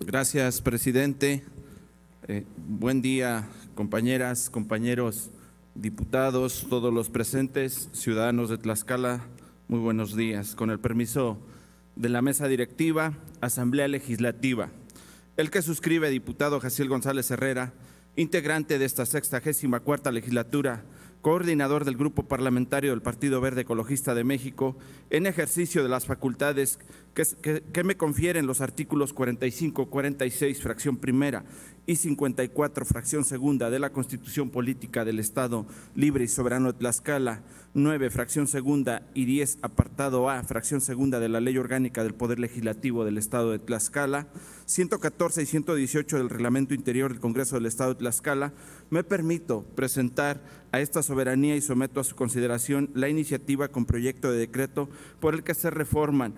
Gracias, presidente. Buen día, compañeras, compañeros diputados, todos los presentes, ciudadanos de Tlaxcala, muy buenos días. Con el permiso de la mesa directiva, Asamblea Legislativa. El que suscribe, diputado Jaciel González Herrera, integrante de esta 64ª legislatura, coordinador del Grupo Parlamentario del Partido Verde Ecologista de México, en ejercicio de las facultades que me confieren los artículos 45, 46, fracción primera y 54, fracción segunda de la Constitución Política del Estado Libre y Soberano de Tlaxcala, 9, fracción segunda y 10, apartado A, fracción segunda de la Ley Orgánica del Poder Legislativo del Estado de Tlaxcala, 114 y 118 del Reglamento Interior del Congreso del Estado de Tlaxcala, me permito presentar a esta soberanía y someto a su consideración la iniciativa con proyecto de decreto por el que se reforman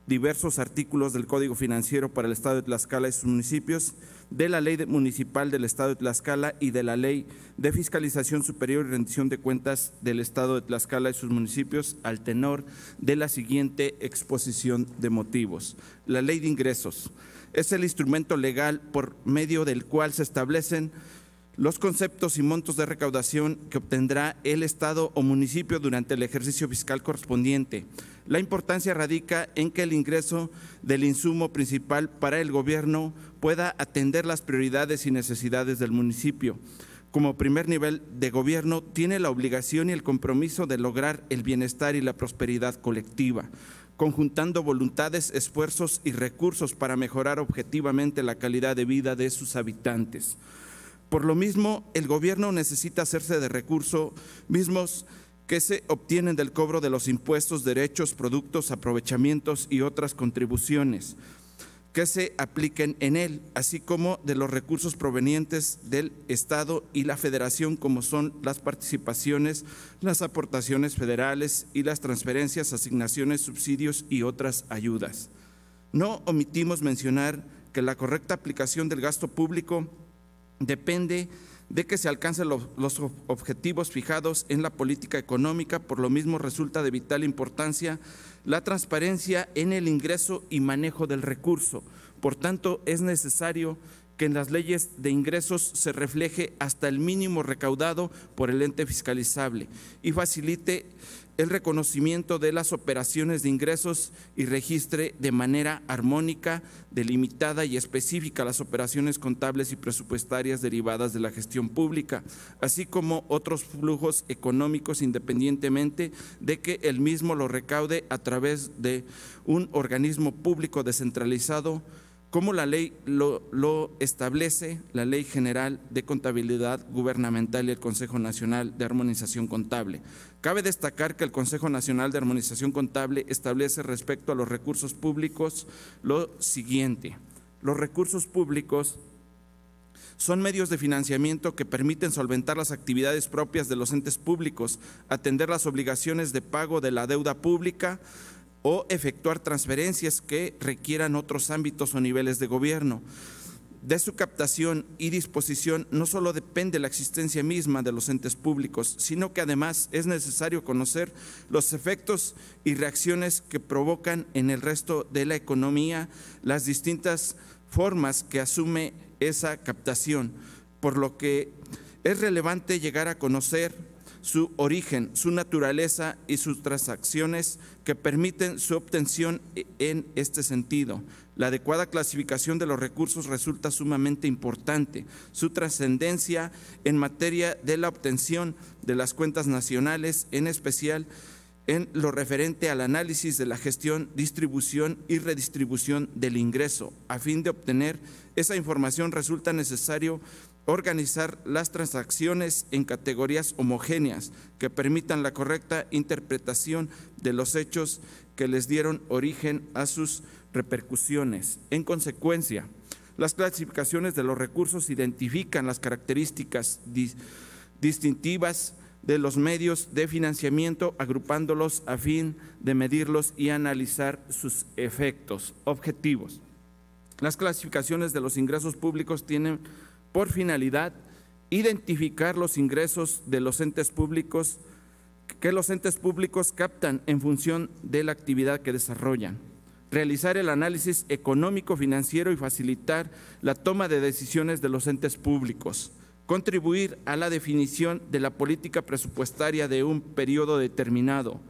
diversos artículos del Código Financiero para el Estado de Tlaxcala y sus municipios, de la Ley Municipal del Estado de Tlaxcala y de la Ley de Fiscalización Superior y Rendición de Cuentas del Estado de Tlaxcala y sus municipios, al tenor de la siguiente exposición de motivos. La Ley de Ingresos es el instrumento legal por medio del cual se establecen los conceptos y montos de recaudación que obtendrá el Estado o municipio durante el ejercicio fiscal correspondiente. La importancia radica en que el ingreso del insumo principal para el gobierno pueda atender las prioridades y necesidades del municipio. Como primer nivel de gobierno, tiene la obligación y el compromiso de lograr el bienestar y la prosperidad colectiva, conjuntando voluntades, esfuerzos y recursos para mejorar objetivamente la calidad de vida de sus habitantes. Por lo mismo, el gobierno necesita hacerse de recursos mismos que se obtienen del cobro de los impuestos, derechos, productos, aprovechamientos y otras contribuciones que se apliquen en él, así como de los recursos provenientes del Estado y la Federación, como son las participaciones, las aportaciones federales y las transferencias, asignaciones, subsidios y otras ayudas. No omitimos mencionar que la correcta aplicación del gasto público depende de que se alcancen los objetivos fijados en la política económica. Por lo mismo, resulta de vital importancia la transparencia en el ingreso y manejo del recurso. Por tanto, es necesario que en las leyes de ingresos se refleje hasta el mínimo recaudado por el ente fiscalizable y facilite el reconocimiento de las operaciones de ingresos y registre de manera armónica, delimitada y específica las operaciones contables y presupuestarias derivadas de la gestión pública, así como otros flujos económicos, independientemente de que el mismo lo recaude a través de un organismo público descentralizado, como la ley lo establece, la Ley General de Contabilidad Gubernamental y el Consejo Nacional de Armonización Contable. Cabe destacar que el Consejo Nacional de Armonización Contable establece respecto a los recursos públicos lo siguiente: los recursos públicos son medios de financiamiento que permiten solventar las actividades propias de los entes públicos, atender las obligaciones de pago de la deuda pública, o efectuar transferencias que requieran otros ámbitos o niveles de gobierno. De su captación y disposición no solo depende la existencia misma de los entes públicos, sino que además es necesario conocer los efectos y reacciones que provocan en el resto de la economía las distintas formas que asume esa captación, por lo que es relevante llegar a conocer su origen, su naturaleza y sus transacciones que permiten su obtención en este sentido. La adecuada clasificación de los recursos resulta sumamente importante. Su trascendencia en materia de la obtención de las cuentas nacionales, en especial en lo referente al análisis de la gestión, distribución y redistribución del ingreso. A fin de obtener esa información resulta necesario organizar las transacciones en categorías homogéneas que permitan la correcta interpretación de los hechos que les dieron origen a sus repercusiones. En consecuencia, las clasificaciones de los recursos identifican las características distintivas de los medios de financiamiento, agrupándolos a fin de medirlos y analizar sus efectos objetivos. Las clasificaciones de los ingresos públicos tienen por finalidad identificar los ingresos de los entes públicos que los entes públicos captan en función de la actividad que desarrollan, realizar el análisis económico, financiero y facilitar la toma de decisiones de los entes públicos, contribuir a la definición de la política presupuestaria de un periodo determinado,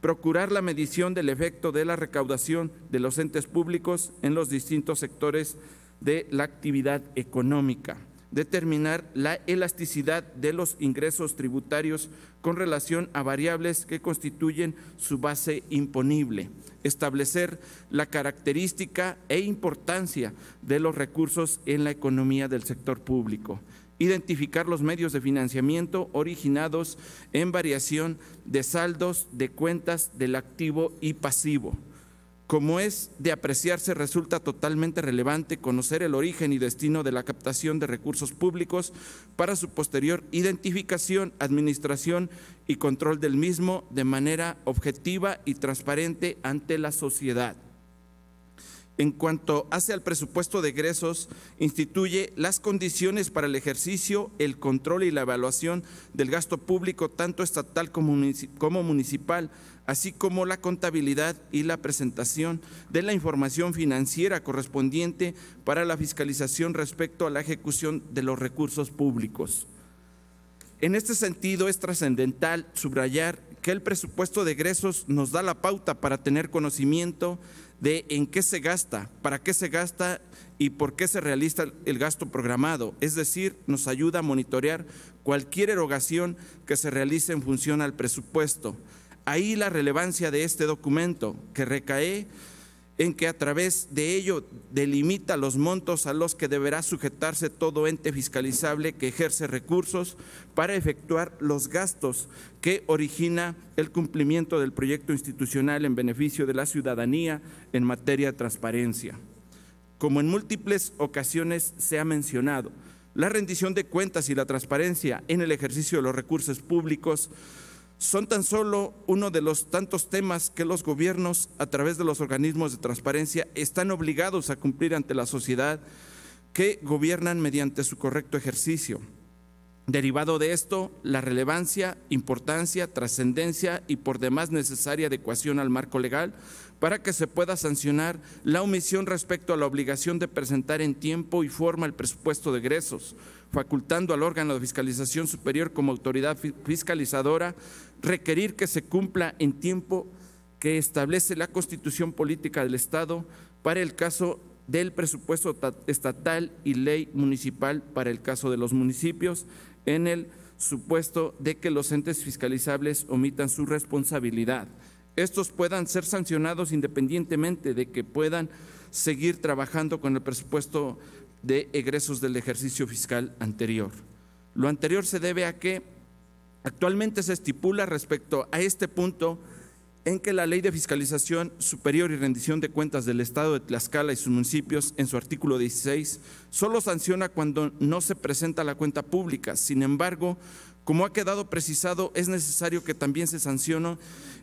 procurar la medición del efecto de la recaudación de los entes públicos en los distintos sectores de la actividad económica, determinar la elasticidad de los ingresos tributarios con relación a variables que constituyen su base imponible, establecer la característica e importancia de los recursos en la economía del sector público, identificar los medios de financiamiento originados en variación de saldos de cuentas del activo y pasivo. Como es de apreciarse, resulta totalmente relevante conocer el origen y destino de la captación de recursos públicos para su posterior identificación, administración y control del mismo de manera objetiva y transparente ante la sociedad. En cuanto hace al presupuesto de egresos, instituye las condiciones para el ejercicio, el control y la evaluación del gasto público, tanto estatal como municipal, así como la contabilidad y la presentación de la información financiera correspondiente para la fiscalización respecto a la ejecución de los recursos públicos. En este sentido, es trascendental subrayar que el presupuesto de egresos nos da la pauta para tener conocimiento de en qué se gasta, para qué se gasta y por qué se realiza el gasto programado, es decir, nos ayuda a monitorear cualquier erogación que se realice en función al presupuesto. Ahí la relevancia de este documento, que recae en que a través de ello delimita los montos a los que deberá sujetarse todo ente fiscalizable que ejerce recursos para efectuar los gastos que origina el cumplimiento del proyecto institucional en beneficio de la ciudadanía en materia de transparencia. Como en múltiples ocasiones se ha mencionado, la rendición de cuentas y la transparencia en el ejercicio de los recursos públicos son tan solo uno de los tantos temas que los gobiernos, a través de los organismos de transparencia, están obligados a cumplir ante la sociedad que gobiernan mediante su correcto ejercicio. Derivado de esto, la relevancia, importancia, trascendencia y por demás necesaria adecuación al marco legal para que se pueda sancionar la omisión respecto a la obligación de presentar en tiempo y forma el presupuesto de egresos, facultando al órgano de fiscalización superior como autoridad fiscalizadora requerir que se cumpla en tiempo que establece la Constitución Política del Estado para el caso del presupuesto estatal y ley municipal para el caso de los municipios, en el supuesto de que los entes fiscalizables omitan su responsabilidad. Estos puedan ser sancionados independientemente de que puedan seguir trabajando con el presupuesto de egresos del ejercicio fiscal anterior. Lo anterior se debe a que actualmente se estipula respecto a este punto en que la Ley de Fiscalización Superior y Rendición de Cuentas del Estado de Tlaxcala y sus municipios, en su artículo 16, solo sanciona cuando no se presenta la cuenta pública. Sin embargo, como ha quedado precisado, es necesario que también se sancione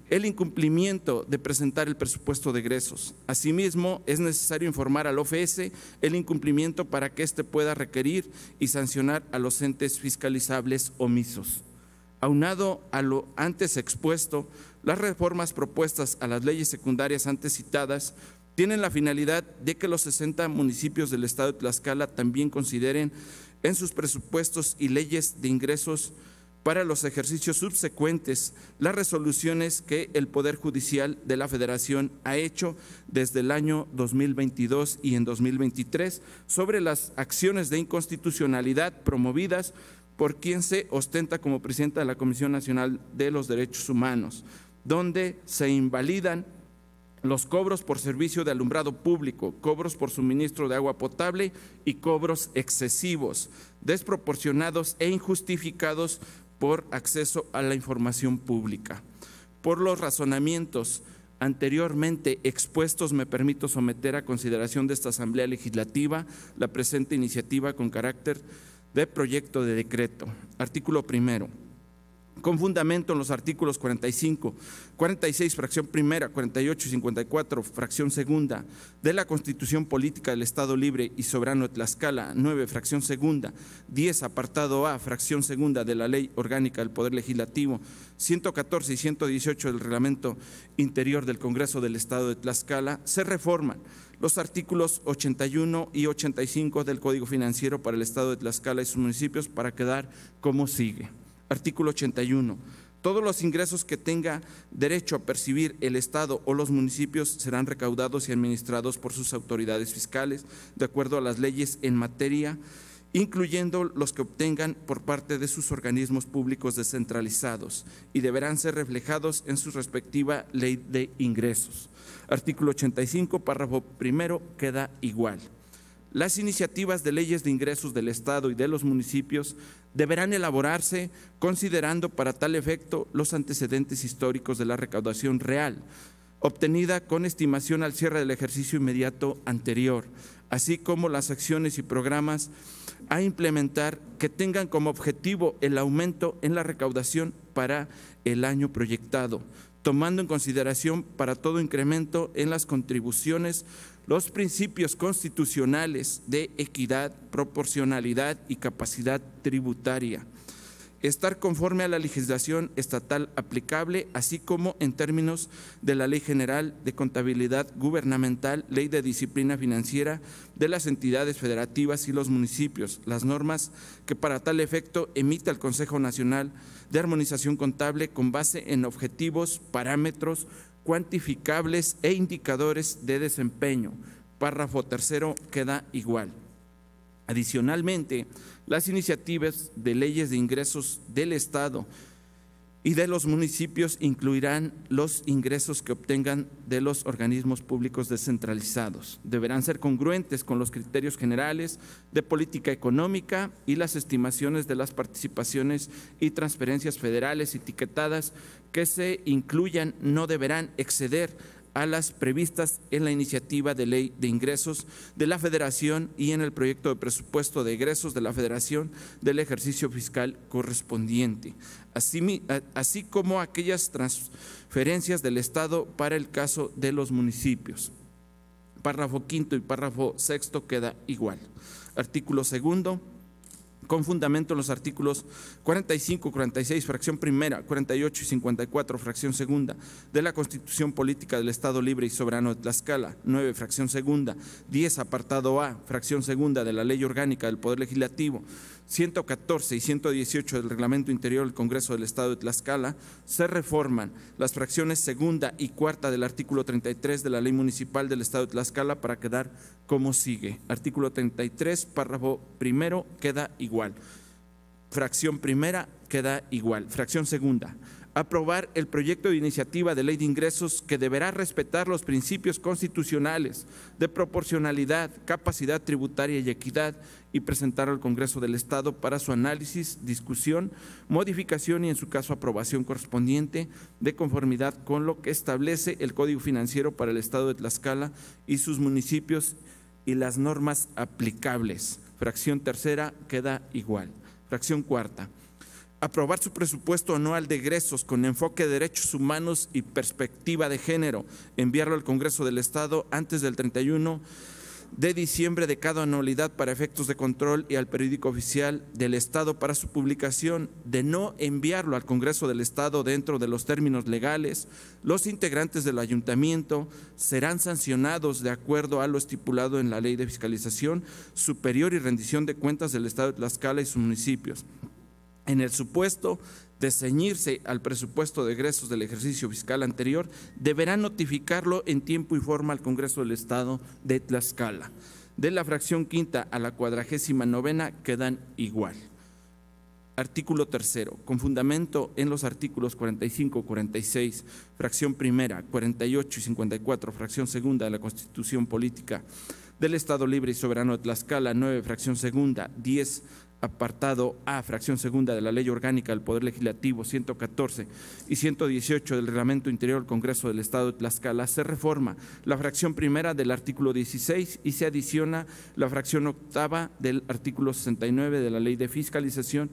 el incumplimiento de presentar el presupuesto de egresos. Asimismo, es necesario informar al OFS el incumplimiento para que éste pueda requerir y sancionar a los entes fiscalizables omisos. Aunado a lo antes expuesto, las reformas propuestas a las leyes secundarias antes citadas tienen la finalidad de que los 60 municipios del Estado de Tlaxcala también consideren en sus presupuestos y leyes de ingresos para los ejercicios subsecuentes las resoluciones que el Poder Judicial de la Federación ha hecho desde el año 2022 y en 2023 sobre las acciones de inconstitucionalidad promovidas por quien se ostenta como presidenta de la Comisión Nacional de los Derechos Humanos, donde se invalidan los cobros por servicio de alumbrado público, cobros por suministro de agua potable y cobros excesivos, desproporcionados e injustificados por acceso a la información pública. Por los razonamientos anteriormente expuestos, me permito someter a consideración de esta Asamblea Legislativa la presente iniciativa con carácter de proyecto de decreto. Artículo primero. con fundamento en los artículos 45, 46, fracción primera, 48 y 54, fracción segunda, de la Constitución Política del Estado Libre y Soberano de Tlaxcala, 9, fracción segunda, 10, apartado A, fracción segunda de la Ley Orgánica del Poder Legislativo, 114 y 118 del Reglamento Interior del Congreso del Estado de Tlaxcala, se reforman los artículos 81 y 85 del Código Financiero para el Estado de Tlaxcala y sus municipios para quedar como sigue. Artículo 81. Todos los ingresos que tenga derecho a percibir el Estado o los municipios serán recaudados y administrados por sus autoridades fiscales de acuerdo a las leyes en materia, incluyendo los que obtengan por parte de sus organismos públicos descentralizados, y deberán ser reflejados en su respectiva ley de ingresos. Artículo 85, párrafo primero, queda igual. Las iniciativas de leyes de ingresos del Estado y de los municipios deberán elaborarse considerando para tal efecto los antecedentes históricos de la recaudación real, obtenida con estimación al cierre del ejercicio inmediato anterior, así como las acciones y programas a implementar que tengan como objetivo el aumento en la recaudación para el año proyectado, tomando en consideración para todo incremento en las contribuciones los principios constitucionales de equidad, proporcionalidad y capacidad tributaria. Estar conforme a la legislación estatal aplicable, así como en términos de la Ley General de Contabilidad Gubernamental, Ley de Disciplina Financiera de las entidades federativas y los municipios, las normas que para tal efecto emita el Consejo Nacional de Armonización Contable con base en objetivos, parámetros cuantificables e indicadores de desempeño. Párrafo tercero queda igual. Adicionalmente, las iniciativas de leyes de ingresos del Estado y de los municipios incluirán los ingresos que obtengan de los organismos públicos descentralizados. Deberán ser congruentes con los criterios generales de política económica y las estimaciones de las participaciones y transferencias federales etiquetadas que se incluyan no deberán exceder a las previstas en la iniciativa de ley de ingresos de la Federación y en el proyecto de presupuesto de egresos de la Federación del ejercicio fiscal correspondiente, así como aquellas transferencias del Estado para el caso de los municipios. Párrafo quinto y párrafo sexto queda igual. Artículo segundo. Con fundamento en los artículos 45, 46, fracción primera, 48 y 54, fracción segunda, de la Constitución Política del Estado Libre y Soberano de Tlaxcala, 9, fracción segunda, 10, apartado A, fracción segunda de la Ley Orgánica del Poder Legislativo, 114 y 118 del Reglamento Interior del Congreso del Estado de Tlaxcala, se reforman las fracciones segunda y cuarta del artículo 33 de la Ley Municipal del Estado de Tlaxcala para quedar como sigue. Artículo 33, párrafo primero, queda igual. Fracción primera queda igual. Fracción segunda. Aprobar el proyecto de iniciativa de ley de ingresos que deberá respetar los principios constitucionales de proporcionalidad, capacidad tributaria y equidad y presentar al Congreso del Estado para su análisis, discusión, modificación y en su caso aprobación correspondiente de conformidad con lo que establece el Código Financiero para el Estado de Tlaxcala y sus municipios y las normas aplicables. Fracción tercera queda igual. Fracción cuarta. Aprobar su presupuesto anual de egresos con enfoque de derechos humanos y perspectiva de género, enviarlo al Congreso del Estado antes del 31 de diciembre de cada anualidad para efectos de control y al periódico oficial del Estado para su publicación. De no enviarlo al Congreso del Estado dentro de los términos legales, los integrantes del ayuntamiento serán sancionados de acuerdo a lo estipulado en la Ley de Fiscalización Superior y Rendición de Cuentas del Estado de Tlaxcala y sus municipios. En el supuesto de ceñirse al presupuesto de egresos del ejercicio fiscal anterior, deberán notificarlo en tiempo y forma al Congreso del Estado de Tlaxcala. De la fracción quinta a la 49ª quedan igual. Artículo tercero. Con fundamento en los artículos 45, 46, fracción primera, 48 y 54, fracción segunda de la Constitución Política del Estado Libre y Soberano de Tlaxcala, 9, fracción segunda, 10, apartado A, fracción segunda de la Ley Orgánica del Poder Legislativo, 114 y 118 del Reglamento Interior del Congreso del Estado de Tlaxcala, se reforma la fracción primera del artículo 16 y se adiciona la fracción octava del artículo 69 de la Ley de Fiscalización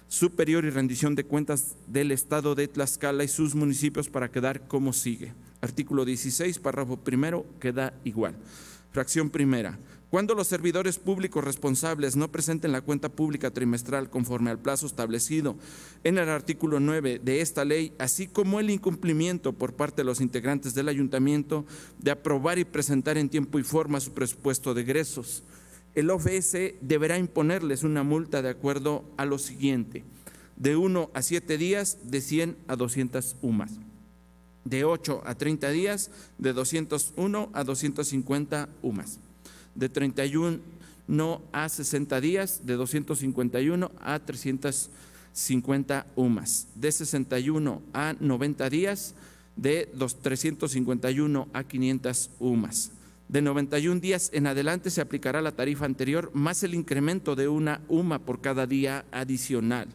superior y rendición de cuentas del Estado de Tlaxcala y sus municipios para quedar como sigue. Artículo 16, párrafo primero, queda igual. Fracción primera. Cuando los servidores públicos responsables no presenten la cuenta pública trimestral conforme al plazo establecido en el artículo 9 de esta ley, así como el incumplimiento por parte de los integrantes del ayuntamiento de aprobar y presentar en tiempo y forma su presupuesto de egresos, el OFS deberá imponerles una multa de acuerdo a lo siguiente: de 1 a 7 días, de 100 a 200 UMAS; de 8 a 30 días, de 201 a 250 UMAS; de 31 a 60 días, de 251 a 350 UMAS; de 61 a 90 días, de 351 a 500 UMAS. De 91 días en adelante se aplicará la tarifa anterior más el incremento de una UMA por cada día adicional.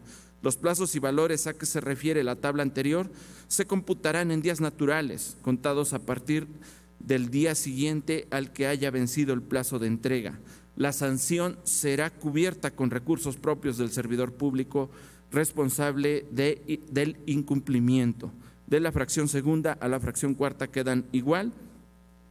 Los plazos y valores a que se refiere la tabla anterior se computarán en días naturales, contados a partir del día siguiente al que haya vencido el plazo de entrega. La sanción será cubierta con recursos propios del servidor público responsable del incumplimiento. De la fracción segunda a la fracción cuarta quedan igual.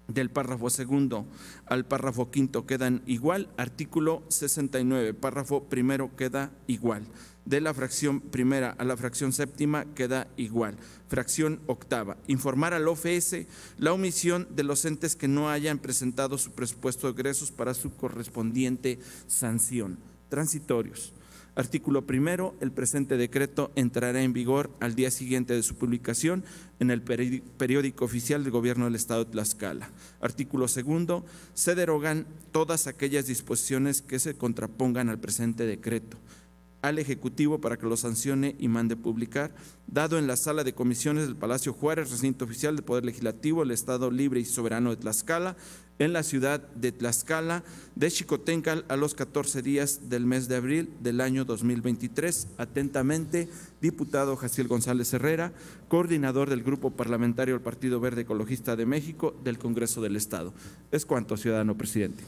Del párrafo segundo al párrafo quinto quedan igual. Artículo 69, párrafo primero queda igual. De la fracción primera a la fracción séptima queda igual. Fracción octava, informar al OFS la omisión de los entes que no hayan presentado su presupuesto de egresos para su correspondiente sanción. Transitorios. Artículo primero, el presente decreto entrará en vigor al día siguiente de su publicación en el periódico oficial del Gobierno del Estado de Tlaxcala. Artículo segundo, se derogan todas aquellas disposiciones que se contrapongan al presente decreto al Ejecutivo para que lo sancione y mande publicar, dado en la sala de comisiones del Palacio Juárez, recinto oficial del Poder Legislativo del Estado Libre y Soberano de Tlaxcala, en la ciudad de Tlaxcala, de Xicoténcatl, a los 14 días del mes de abril del año 2023. Atentamente, diputado Jaciel González Herrera, coordinador del Grupo Parlamentario del Partido Verde Ecologista de México del Congreso del Estado. Es cuanto, ciudadano presidente.